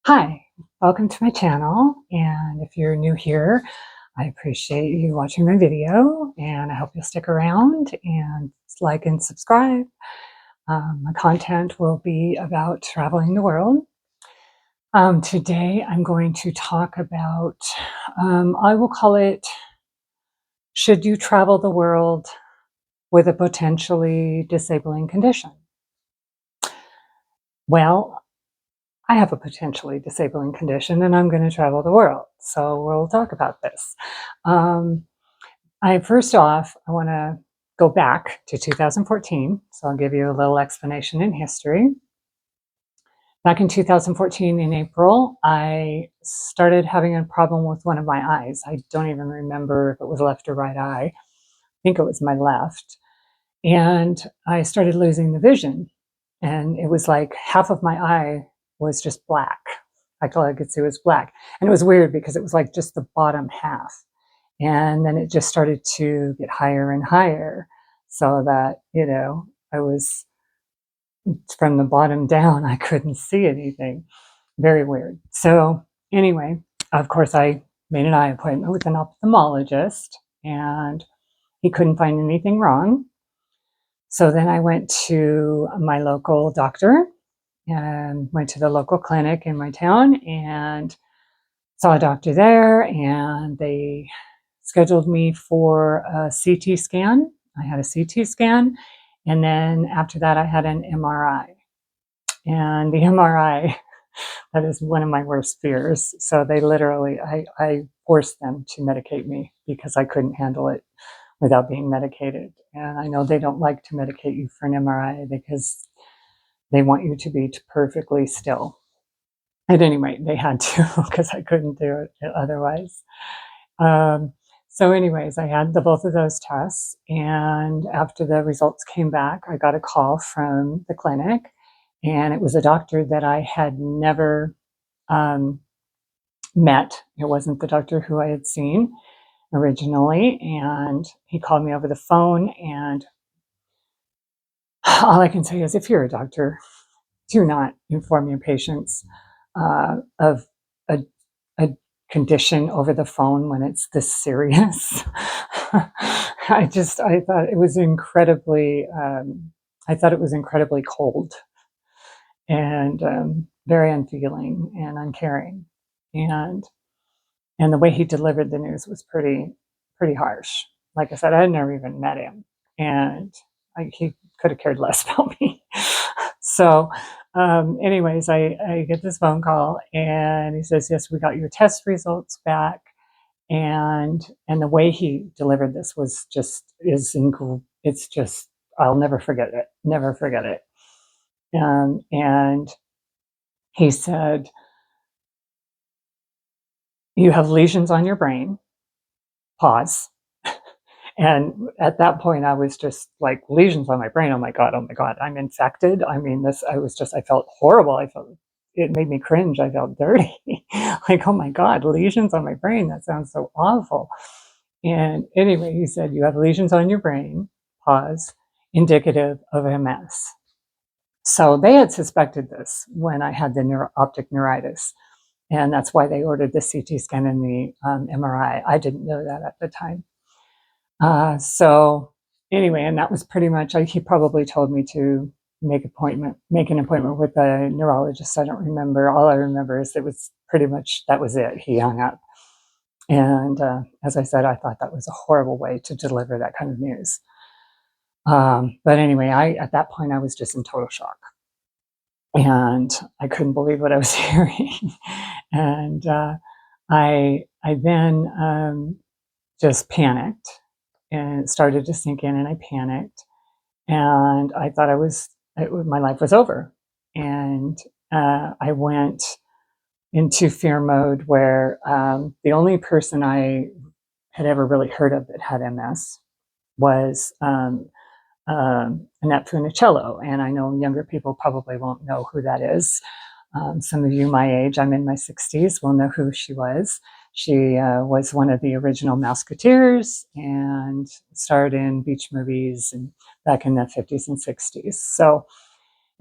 Hi, welcome to my channel. And if you're new here, I appreciate you watching my video and I hope you'll stick around and like and subscribe. My content will be about traveling the world. Today I'm going to talk about, I will call it, should you travel the world with a potentially disabling condition? Well, I have a potentially disabling condition and I'm going to travel the world. So we'll talk about this. Um, First off, I want to go back to 2014. So I'll give you a little explanation in history. Back in 2014 in April, I started having a problem with one of my eyes. I don't even remember if it was left or right eye. I think it was my left. And I started losing the vision. And it was like half of my eye was just black. Like all I could see was black. And it was weird because it was like just the bottom half. And then it just started to get higher and higher so that, I was from the bottom down, I couldn't see anything. Very weird. So, anyway, of course, I made an eye appointment with an ophthalmologist and he couldn't find anything wrong. So then I went to my local doctor and went to the local clinic in my town and saw a doctor there, and they scheduled me for a CT scan. I had a CT scan, and then after that, I had an MRI. And the MRI, that is one of my worst fears. So they literally, I forced them to medicate me because I couldn't handle it without being medicated. And I know they don't like to medicate you for an MRI because they want you to be perfectly still. At any rate, they had to because I couldn't do it otherwise. Um, so, anyways, I had both of those tests, and after the results came back, I got a call from the clinic, and it was a doctor that I had never um, met. It wasn't the doctor who I had seen originally, and he called me over the phone. And all I can say is, if you're a doctor, do not inform your patients of a, a condition over the phone when it's this serious. I thought it was incredibly cold and very unfeeling and uncaring. And and the way he delivered the news was pretty harsh. Like I said, I had never even met him, and he could have cared less about me. So, anyways, I get this phone call, and he says, "Yes, we got your test results back." And the way he delivered this was it's just, I'll never forget it. Never forget it. And he said, "You have lesions on your brain." Pause. And at that point, I was just like, lesions on my brain. Oh my God, I'm infected. I mean, I felt horrible. It made me cringe. I felt dirty. Like, oh my God, lesions on my brain. That sounds so awful. And anyway, he said, "You have lesions on your brain," pause, "indicative of MS." So they had suspected this when I had the optic neuritis. And that's why they ordered the CT scan and the MRI. I didn't know that at the time. So anyway, and that was pretty much, he probably told me to make an appointment with a neurologist. I don't remember. All I remember is that was it. He hung up. And as I said, I thought that was a horrible way to deliver that kind of news. But anyway, at that point, I was just in total shock. And I couldn't believe what I was hearing. And I then just panicked, and it started to sink in, and I panicked, and I thought my life was over. And I went into fear mode where the only person I had ever really heard of that had MS was Annette Funicello. And I know younger people probably won't know who that is. Some of you my age, I'm in my 60s, will know who she was. She was one of the original Mouseketeers and starred in beach movies and back in the 50s and 60s. So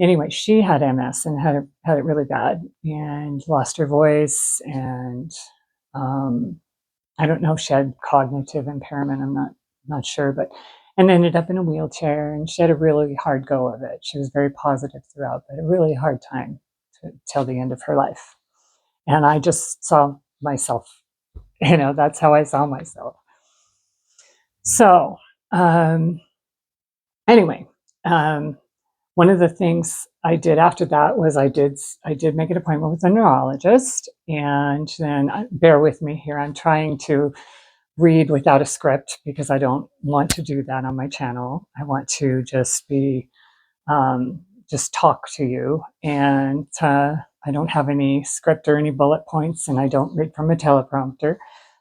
Anyway, she had MS and had it really bad and lost her voice. And I don't know if she had cognitive impairment. I'm not sure, but and ended up in a wheelchair. And she had a really hard go of it. She was very positive throughout, but a really hard time till the end of her life. And I just saw myself. That's how I saw myself. So anyway, one of the things I did after that was I did make an appointment with a neurologist. And then bear with me here. I'm trying to read without a script because I don't want to do that on my channel. I want to just talk to you, and I don't have any script or any bullet points, and I don't read from a teleprompter,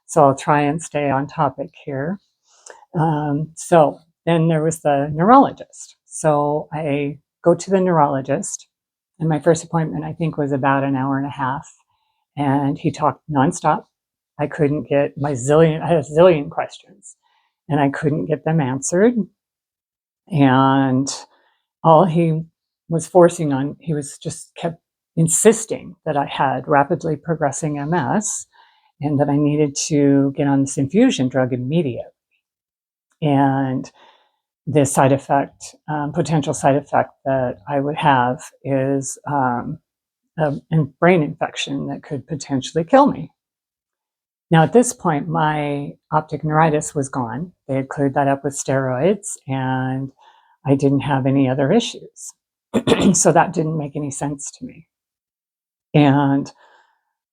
so I'll try and stay on topic here. So then there was the neurologist. So I go to the neurologist, and my first appointment I think was about an hour and a half, and he talked nonstop. I couldn't get I had a zillion questions, and I couldn't get them answered. And all he was he was just kept insisting that I had rapidly progressing MS and that I needed to get on this infusion drug immediately. And the potential side effect that I would have is a brain infection that could potentially kill me. Now, at this point, my optic neuritis was gone. They had cleared that up with steroids, and I didn't have any other issues. So that didn't make any sense to me. And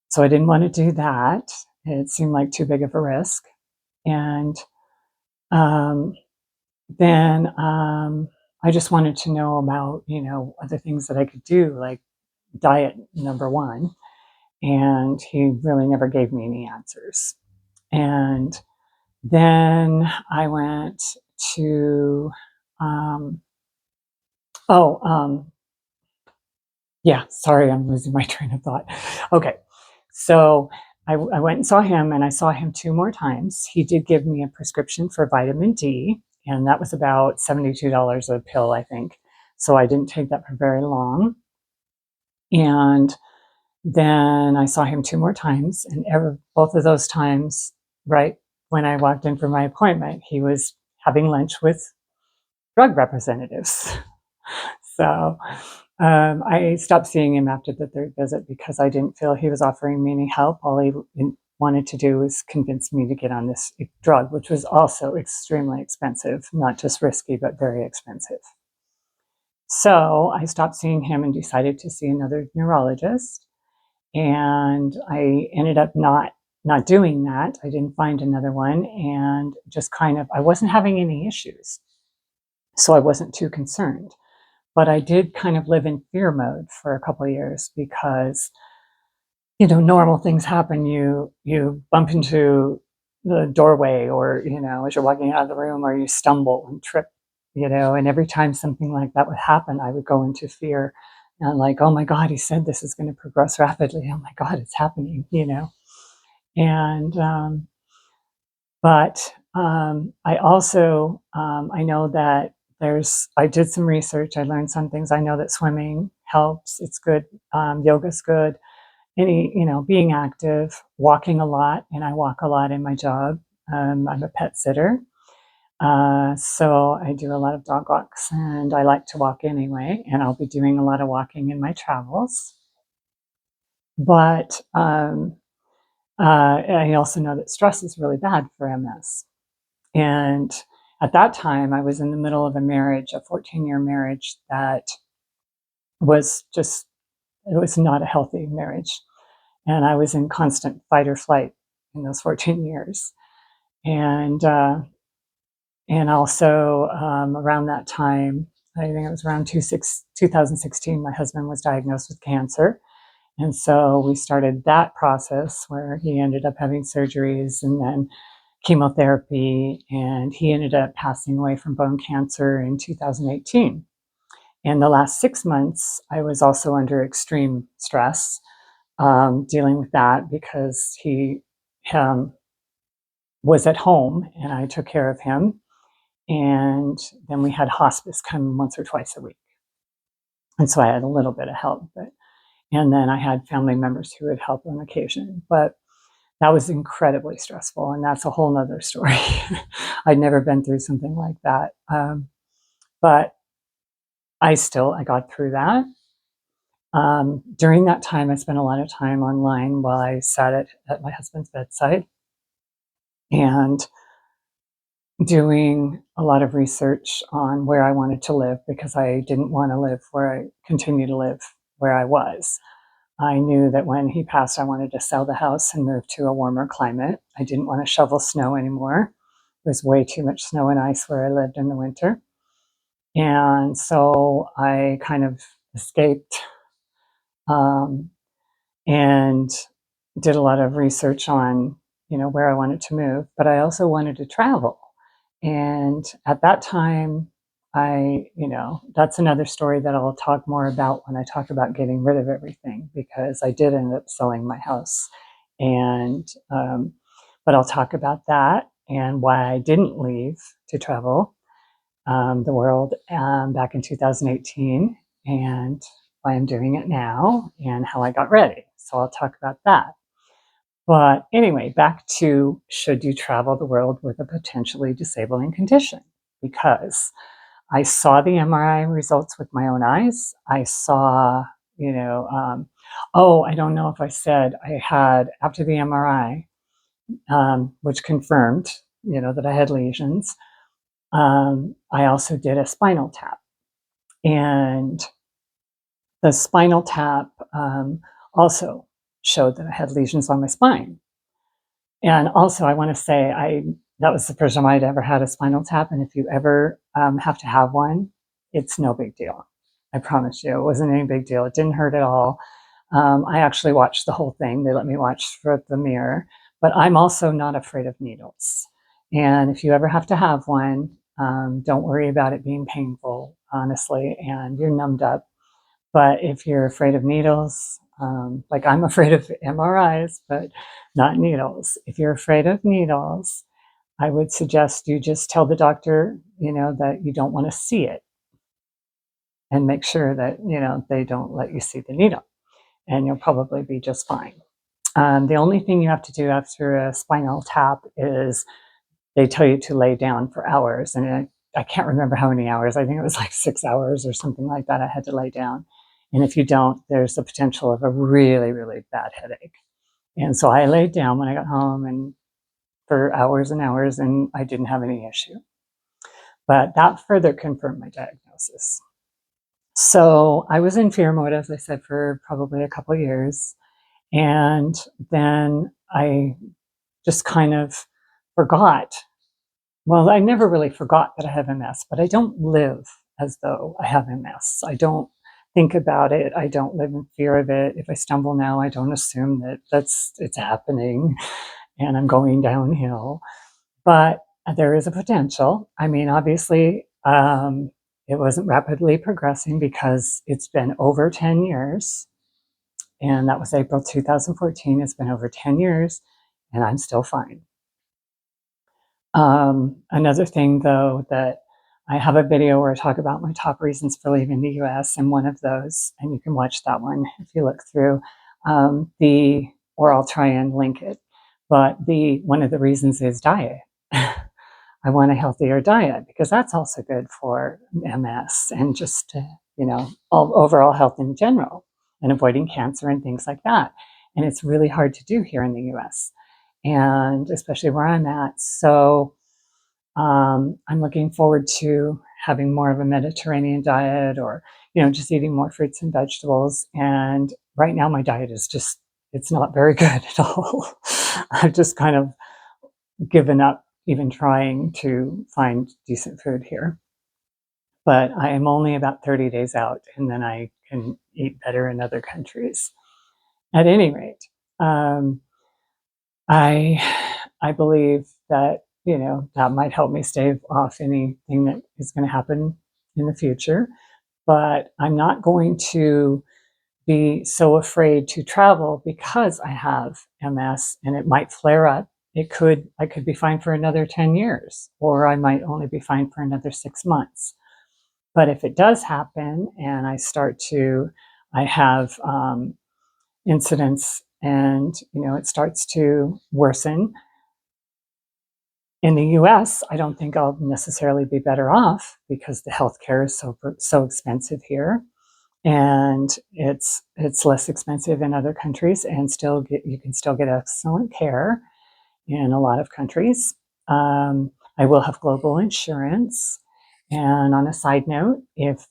so I didn't want to do that. It seemed like too big of a risk. And then I just wanted to know about, other things that I could do, like diet, number one. And he really never gave me any answers. And then I went to, yeah, sorry, I'm losing my train of thought. Okay, so I went and saw him, and I saw him 2 more times. He did give me a prescription for vitamin D, and that was about $72 a pill, I think. So I didn't take that for very long. And then I saw him 2 more times, and both of those times, right when I walked in for my appointment, he was having lunch with drug representatives. So I stopped seeing him after the 3rd visit because I didn't feel he was offering me any help. All he wanted to do was convince me to get on this drug, which was also extremely expensive, not just risky, but very expensive. So I stopped seeing him and decided to see another neurologist. And I ended up not doing that. I didn't find another one, and just I wasn't having any issues. So I wasn't too concerned. But I did kind of live in fear mode for a couple of years because, normal things happen. You bump into the doorway, or, as you're walking out of the room, or you stumble and trip, and every time something like that would happen, I would go into fear and like, oh my God, he said this is going to progress rapidly. Oh my God, it's happening, And, but I also, I know that I did some research. I learned some things. I know that swimming helps. It's good. Yoga's good. Being active, walking a lot, and I walk a lot in my job. I'm a pet sitter. So I do a lot of dog walks, and I like to walk anyway, and I'll be doing a lot of walking in my travels. But I also know that stress is really bad for MS. And at that time, I was in the middle of a 14-year marriage that was it was not a healthy marriage. And I was in constant fight or flight in those 14 years. And also around that time, I think it was around 2016, my husband was diagnosed with cancer. And so we started that process where he ended up having surgeries and then chemotherapy, and he ended up passing away from bone cancer in 2018. And the last 6 months, I was also under extreme stress, dealing with that because he was at home and I took care of him. And then we had hospice come once or twice a week. And so I had a little bit of help, and then I had family members who would help on occasion. But that was incredibly stressful, and that's a whole nother story. I'd never been through something like that. But I got through that. During that time, I spent a lot of time online while I sat at my husband's bedside and doing a lot of research on where I wanted to live, because I didn't want to live where I continue to live where I was. I knew that when he passed, I wanted to sell the house and move to a warmer climate. I didn't want to shovel snow anymore. There was way too much snow and ice where I lived in the winter. And so I kind of escaped, um, and did a lot of research on, where I wanted to move, but I also wanted to travel. And at that time, that's another story that I'll talk more about when I talk about getting rid of everything, because I did end up selling my house. And, but I'll talk about that and why I didn't leave to travel the world back in 2018, and why I'm doing it now, and how I got ready. So I'll talk about that. But anyway, back to, should you travel the world with a potentially disabling condition? Because I saw the MRI results with my own eyes. I saw, I don't know if I said I had, after the MRI, which confirmed, that I had lesions, I also did a spinal tap. And the spinal tap also showed that I had lesions on my spine. And also, I want to say, that was the first time I'd ever had a spinal tap. And if you ever have to have one, it's no big deal. I promise you, it wasn't any big deal. It didn't hurt at all. I actually watched the whole thing. They let me watch through the mirror. But I'm also not afraid of needles. And if you ever have to have one, don't worry about it being painful, honestly, and you're numbed up. But if you're afraid of needles, like I'm afraid of MRIs, but not needles. If you're afraid of needles, I would suggest you just tell the doctor, that you don't want to see it, and make sure that, they don't let you see the needle, and you'll probably be just fine. The only thing you have to do after a spinal tap is they tell you to lay down for hours. And I can't remember how many hours. I think it was like 6 hours or something like that. I had to lay down. And if you don't, there's the potential of a really, really bad headache. And so I laid down when I got home, and for hours and hours, and I didn't have any issue. But that further confirmed my diagnosis. So I was in fear mode, as I said, for probably a couple of years. And then I just kind of forgot. Well, I never really forgot that I have MS, but I don't live as though I have MS. I don't think about it. I don't live in fear of it. If I stumble now, I don't assume that it's happening and I'm going downhill. But there is a potential. I mean, obviously, it wasn't rapidly progressing because it's been over 10 years. And that was April 2014. It's been over 10 years, and I'm still fine. Another thing, though, that I have a video where I talk about my top reasons for leaving the US, and one of those, and you can watch that one if you look through, or I'll try and link it. But one of the reasons is diet. I want a healthier diet, because that's also good for MS and just, overall health in general, and avoiding cancer and things like that. And it's really hard to do here in the US, and especially where I'm at. So I'm looking forward to having more of a Mediterranean diet, or, just eating more fruits and vegetables. And right now my diet is just, it's not very good at all. I've just kind of given up even trying to find decent food here. But I am only about 30 days out, and then I can eat better in other countries. At any rate, I believe that, that might help me stave off anything that is going to happen in the future. But I'm not going to be so afraid to travel because I have MS and it might flare up. I could be fine for another 10 years, or I might only be fine for another 6 months. But if it does happen and I have incidents and, it starts to worsen, in the US, I don't think I'll necessarily be better off because the healthcare is so expensive here, and it's less expensive in other countries, and you can still get excellent care in a lot of countries. I will have global insurance. And on a side note, if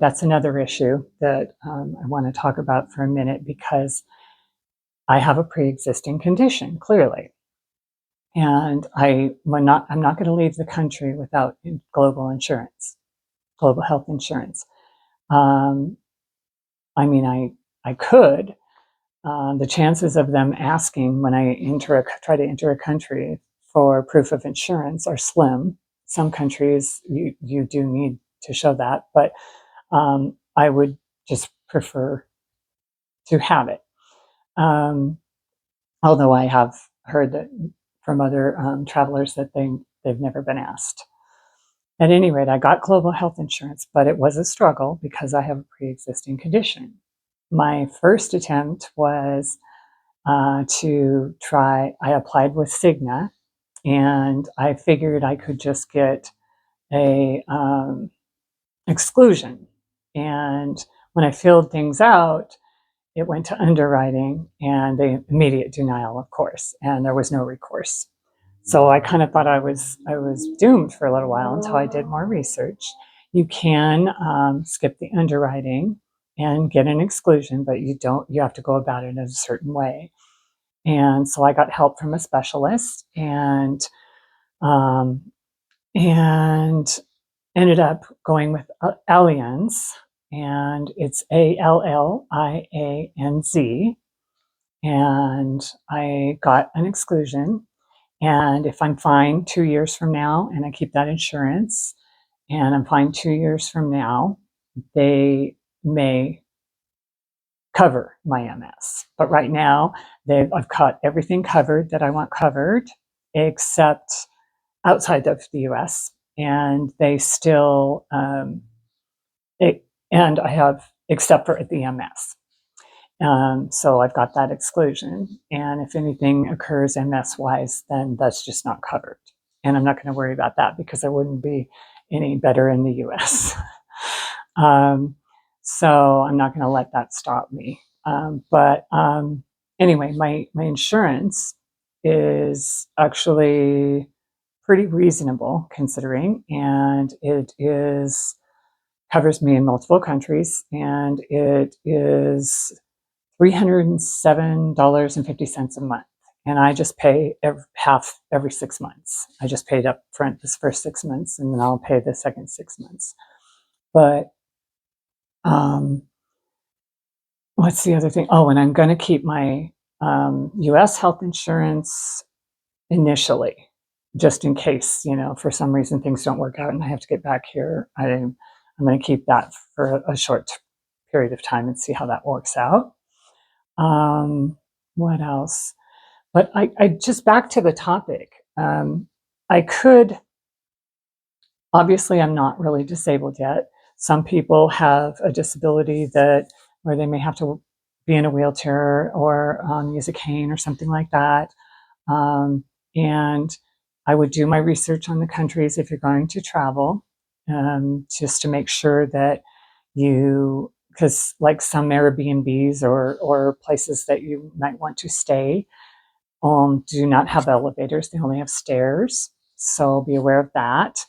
that's another issue that I want to talk about for a minute, because I have a pre-existing condition, clearly. And I'm not going to leave the country without global insurance, global health insurance. Um, I mean, I could. The chances of them asking when I try to enter a country for proof of insurance are slim. Some countries you do need to show that, but I would just prefer to have it. Although I have heard that from other travelers that they've never been asked. At any rate, I got global health insurance, but it was a struggle because I have a pre-existing condition. My first attempt was I applied with Cigna, and I figured I could just get a exclusion. And when I filled things out, it went to underwriting and the immediate denial, of course, and there was no recourse. So I kind of thought I was doomed for a little while until I did more research. You can skip the underwriting and get an exclusion, but you have to go about it in a certain way. And so I got help from a specialist, um, and ended up going with Allianz, and it's Allianz, and I got an exclusion. And if I'm fine 2 years from now and I keep that insurance and I'm fine 2 years from now, they may cover my MS. But right now, I've got everything covered that I want covered, except outside of the US. And they still, and I have, except for the MS. So I've got that exclusion. And if anything occurs MS wise, then that's just not covered. And I'm not going to worry about that because I wouldn't be any better in the US. So I'm not going to let that stop me. But anyway, my insurance is actually pretty reasonable considering, and it covers me in multiple countries, and it is $307.50 a month. And I just pay half every 6 months. I just paid up front this first 6 months, and then I'll pay the second 6 months. But what's the other thing? Oh, and I'm going to keep my US health insurance initially, just in case, for some reason things don't work out and I have to get back here. I'm going to keep that for a short period of time and see how that works out. What else? But I just back to the topic. I could, obviously, I'm not really disabled yet. Some people have a disability where they may have to be in a wheelchair or use a cane or something like that. And I would do my research on the countries if you're going to travel, just to make sure that because like some Airbnbs or places that you might want to stay, do not have elevators. They only have stairs. So be aware of that.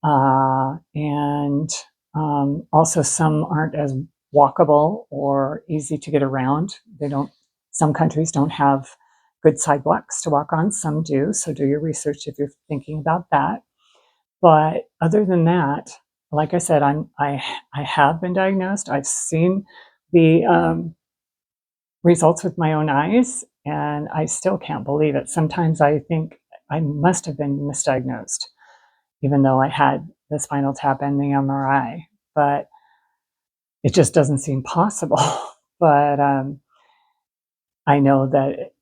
And also some aren't as walkable or easy to get around. Some countries don't have good sidewalks to walk on. Some do. So do your research if you're thinking about that. But other than that, like I said, I have been diagnosed. I've seen the results with my own eyes, and I still can't believe it. Sometimes I think I must have been misdiagnosed, even though I had the spinal tap and the MRI, but it just doesn't seem possible. But I know that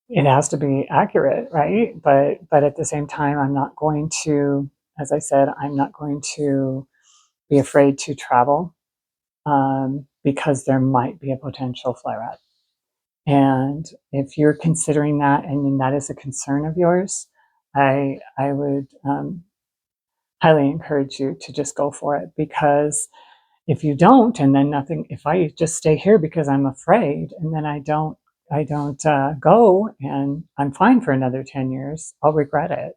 it has to be accurate, right? But at the same time, I'm not going to, as I said, I'm not going to be afraid to travel because there might be a potential flare up. And if you're considering that and that is a concern of yours, I would highly encourage you to just go for it, because if you don't, and then nothing, if I just stay here because I'm afraid, and then I don't go, and I'm fine for another 10 years, I'll regret it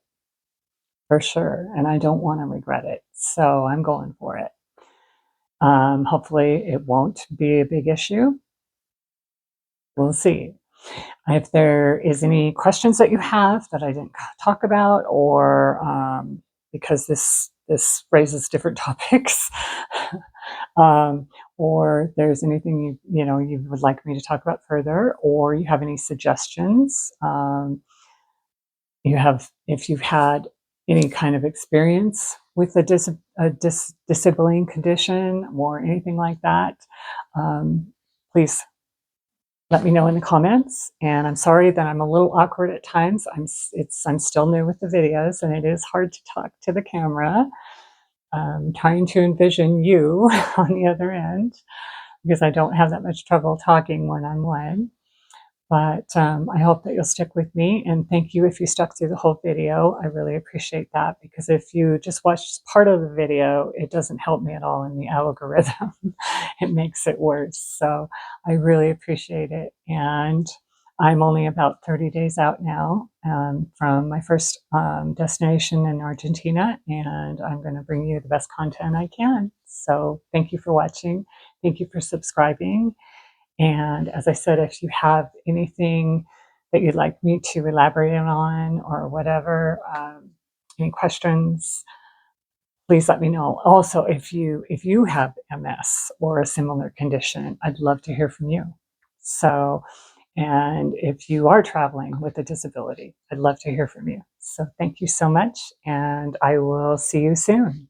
for sure. And I don't want to regret it. So I'm going for it. Hopefully it won't be a big issue. We'll see. If there is any questions that you have that I didn't talk about, or because this raises different topics, um, or there's anything you would like me to talk about further, or you have any suggestions, if you've had any kind of experience with a disabling condition or anything like that, please let me know in the comments. And I'm sorry that I'm a little awkward at times. I'm still new with the videos, and it is hard to talk to the camera. Trying to envision you on the other end, because I don't have that much trouble talking when I'm one. But I hope that you'll stick with me, and thank you if you stuck through the whole video. I really appreciate that, because if you just watched part of the video, it doesn't help me at all in the algorithm. It makes it worse. So I really appreciate it. And I'm only about 30 days out now from my first destination in Argentina, and I'm going to bring you the best content I can. So thank you for watching. Thank you for subscribing. And as I said, if you have anything that you'd like me to elaborate on or whatever, any questions, please let me know. Also, if you have MS or a similar condition, I'd love to hear from you. So, and if you are traveling with a disability, I'd love to hear from you. So thank you so much, and I will see you soon.